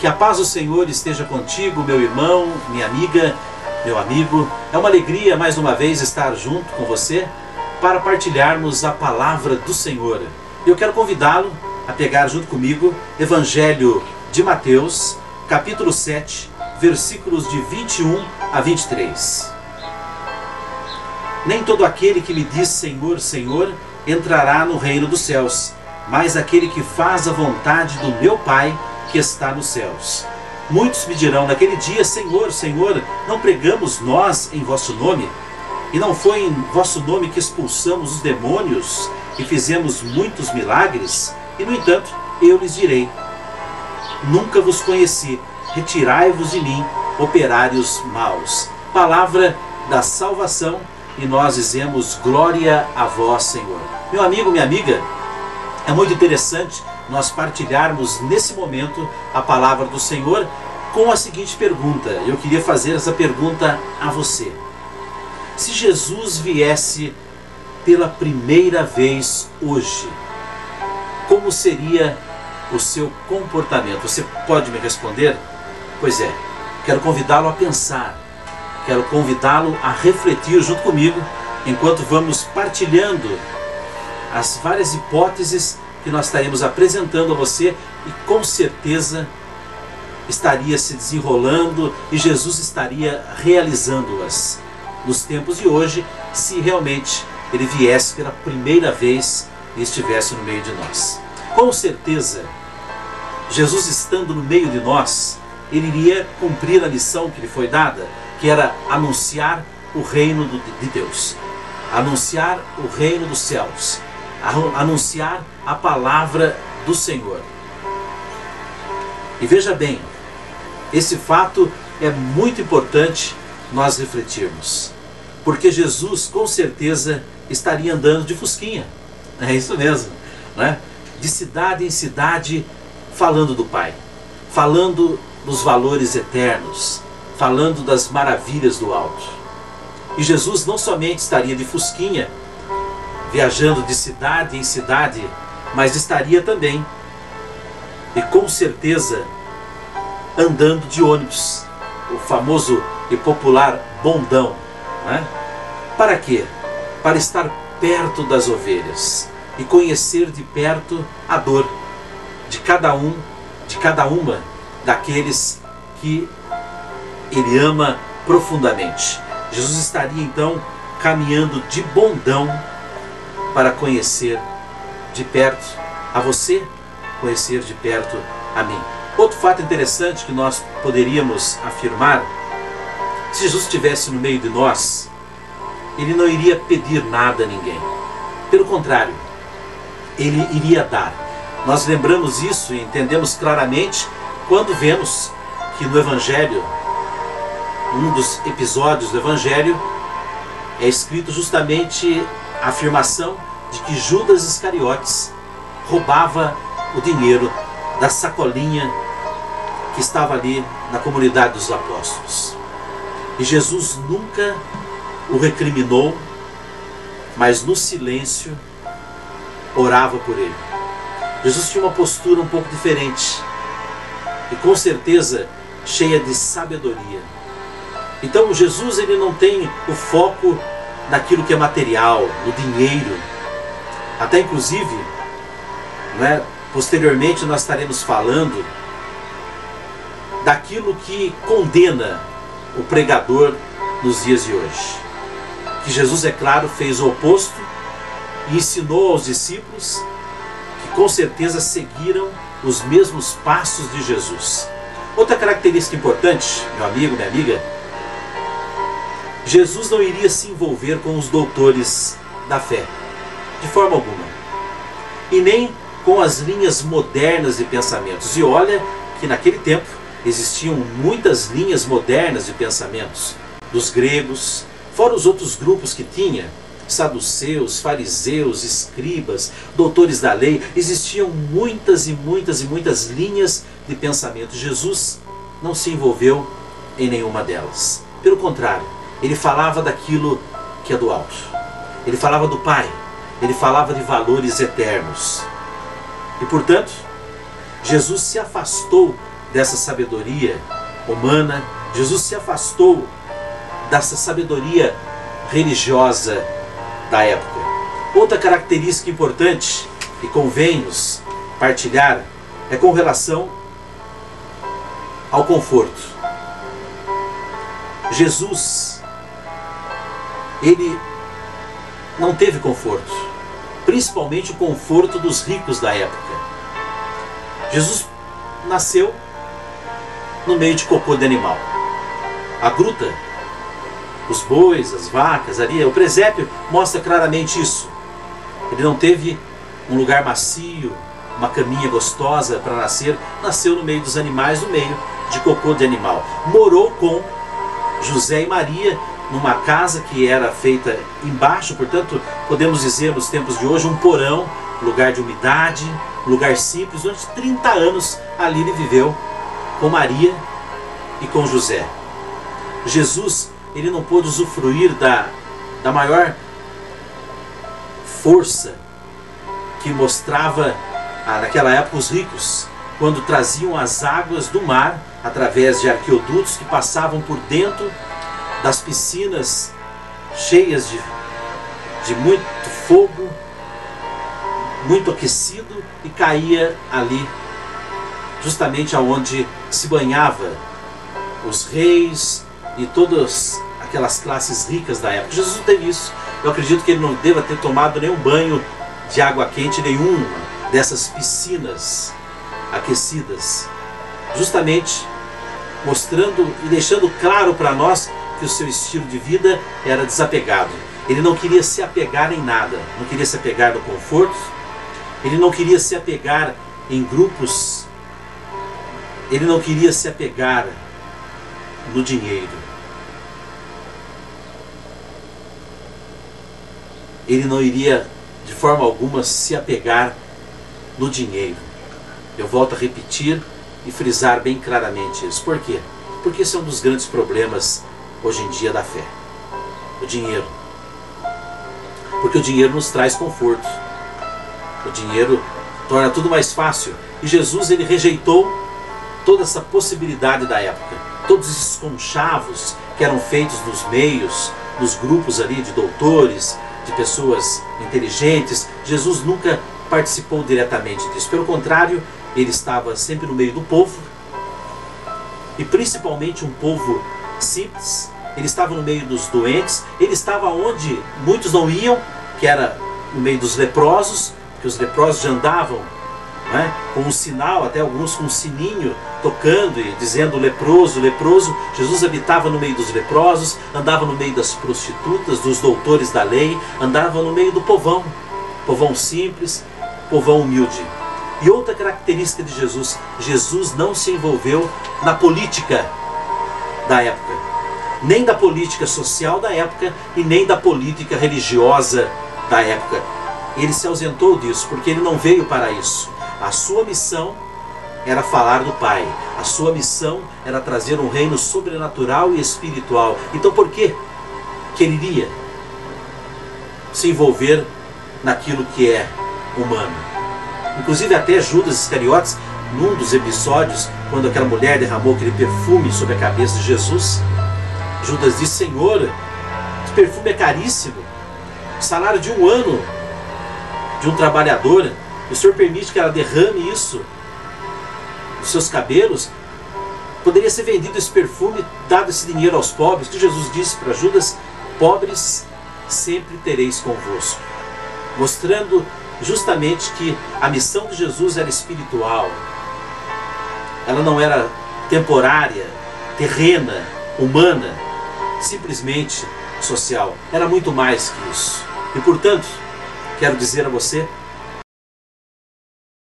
Que a paz do Senhor esteja contigo, meu irmão, minha amiga, meu amigo. É uma alegria mais uma vez estar junto com você para partilharmos a palavra do Senhor. E eu quero convidá-lo a pegar junto comigo Evangelho de Mateus, capítulo 7, versículos de 21 a 23. Nem todo aquele que me diz Senhor, Senhor, entrará no reino dos céus, mas aquele que faz a vontade do meu Pai que está nos céus. Muitos me dirão naquele dia, Senhor, Senhor, não pregamos nós em vosso nome? E não foi em vosso nome que expulsamos os demônios e fizemos muitos milagres? E no entanto, eu lhes direi, nunca vos conheci, retirai-vos de mim, operários maus. Palavra da salvação, e nós dizemos glória a vós, Senhor. Meu amigo, minha amiga, é muito interessante nós partilharmos nesse momento a palavra do Senhor com a seguinte pergunta. Eu queria fazer essa pergunta a você. Se Jesus viesse pela primeira vez hoje, como seria o seu comportamento? Você pode me responder? Pois é, quero convidá-lo a pensar, quero convidá-lo a refletir junto comigo, enquanto vamos partilhando as várias hipóteses que nós estaremos apresentando a você e com certeza estaria se desenrolando e Jesus estaria realizando-as nos tempos de hoje, se realmente ele viesse pela primeira vez e estivesse no meio de nós. Com certeza, Jesus estando no meio de nós, ele iria cumprir a missão que lhe foi dada, que era anunciar o reino de Deus, anunciar o reino dos céus, anunciar a palavra do Senhor. E veja bem, esse fato é muito importante nós refletirmos, porque Jesus com certeza estaria andando de fusquinha, é isso mesmo, né? De cidade em cidade, falando do Pai, falando dos valores eternos, falando das maravilhas do alto. E Jesus não somente estaria de fusquinha, viajando de cidade em cidade, mas estaria também, e com certeza, andando de ônibus, o famoso e popular bondão, né? Para quê? Para estar perto das ovelhas e conhecer de perto a dor de cada um, de cada uma daqueles que ele ama profundamente. Jesus estaria então caminhando de bondão para conhecer de perto a você, conhecer de perto a mim. Outro fato interessante que nós poderíamos afirmar, se Jesus estivesse no meio de nós, ele não iria pedir nada a ninguém. Pelo contrário, ele iria dar. Nós lembramos isso e entendemos claramente quando vemos que no Evangelho, um dos episódios do Evangelho, é escrito justamente a afirmação de que Judas Iscariotes roubava o dinheiro da sacolinha que estava ali na comunidade dos apóstolos. E Jesus nunca o recriminou, mas no silêncio orava por ele. Jesus tinha uma postura um pouco diferente e com certeza cheia de sabedoria. Então Jesus ele não tem o foco naquilo que é material, no dinheiro. Até inclusive, né, posteriormente nós estaremos falando daquilo que condena o pregador nos dias de hoje. Que Jesus, é claro, fez o oposto e ensinou aos discípulos que com certeza seguiram os mesmos passos de Jesus. Outra característica importante, meu amigo, minha amiga, Jesus não iria se envolver com os doutores da fé, de forma alguma, e nem com as linhas modernas de pensamentos. E olha que naquele tempo existiam muitas linhas modernas de pensamentos, dos gregos, fora os outros grupos que tinha, saduceus, fariseus, escribas, doutores da lei. Existiam muitas e muitas e muitas linhas de pensamento. Jesus não se envolveu em nenhuma delas. Pelo contrário, ele falava daquilo que é do alto. Ele falava do Pai. Ele falava de valores eternos. E portanto, Jesus se afastou dessa sabedoria humana, Jesus se afastou dessa sabedoria religiosa da época. Outra característica importante que convém-nos partilhar é com relação ao conforto. Jesus, ele não teve conforto, principalmente o conforto dos ricos da época. Jesus nasceu no meio de cocô de animal. A gruta, os bois, as vacas, ali, o presépio mostra claramente isso. Ele não teve um lugar macio, uma caminha gostosa para nascer, nasceu no meio dos animais, no meio de cocô de animal. Morou com José e Maria numa casa que era feita embaixo, portanto, podemos dizer nos tempos de hoje, um porão, lugar de umidade, lugar simples. Durante 30 anos ali ele viveu com Maria e com José. Jesus, ele não pôde usufruir da maior força que mostrava naquela época os ricos, quando traziam as águas do mar através de arqueodutos que passavam por dentro das piscinas cheias de muito fogo, muito aquecido, e caía ali justamente aonde se banhava os reis e todas aquelas classes ricas da época. Jesus não teve isso. Eu acredito que ele não deva ter tomado nenhum banho de água quente, nenhuma dessas piscinas aquecidas, justamente mostrando e deixando claro para nós que o seu estilo de vida era desapegado. Ele não queria se apegar em nada, não queria se apegar no conforto, ele não queria se apegar em grupos, ele não queria se apegar no dinheiro. Ele não iria de forma alguma se apegar no dinheiro. Eu volto a repetir e frisar bem claramente isso. Por quê? Porque esse é um dos grandes problemas hoje em dia da fé. O dinheiro. Porque o dinheiro nos traz conforto. O dinheiro torna tudo mais fácil. E Jesus, ele rejeitou toda essa possibilidade da época. Todos esses conchavos que eram feitos nos meios, nos grupos ali de doutores, de pessoas inteligentes, Jesus nunca participou diretamente disso. Pelo contrário, ele estava sempre no meio do povo, e principalmente um povo simples. Ele estava no meio dos doentes, ele estava onde muitos não iam, que era no meio dos leprosos, que os leprosos já andavam, né, com um sinal, até alguns com um sininho tocando e dizendo leproso, leproso. Jesus habitava no meio dos leprosos, andava no meio das prostitutas, dos doutores da lei, andava no meio do povão simples, povão humilde. E outra característica de Jesus, Jesus não se envolveu na política da época, nem da política social da época e nem da política religiosa da época. Ele se ausentou disso, porque ele não veio para isso. A sua missão era falar do Pai. A sua missão era trazer um reino sobrenatural e espiritual. Então por que ele iria se envolver naquilo que é humano? Inclusive até Judas Iscariotes, num dos episódios, quando aquela mulher derramou aquele perfume sobre a cabeça de Jesus, Judas disse: Senhor, esse perfume é caríssimo, o salário de um ano de um trabalhador, o Senhor permite que ela derrame isso nos seus cabelos? Poderia ser vendido esse perfume, dado esse dinheiro aos pobres. Que Jesus disse para Judas: pobres sempre tereis convosco, mostrando justamente que a missão de Jesus era espiritual. Ela não era temporária, terrena, humana, simplesmente social. Era muito mais que isso. E portanto, quero dizer a você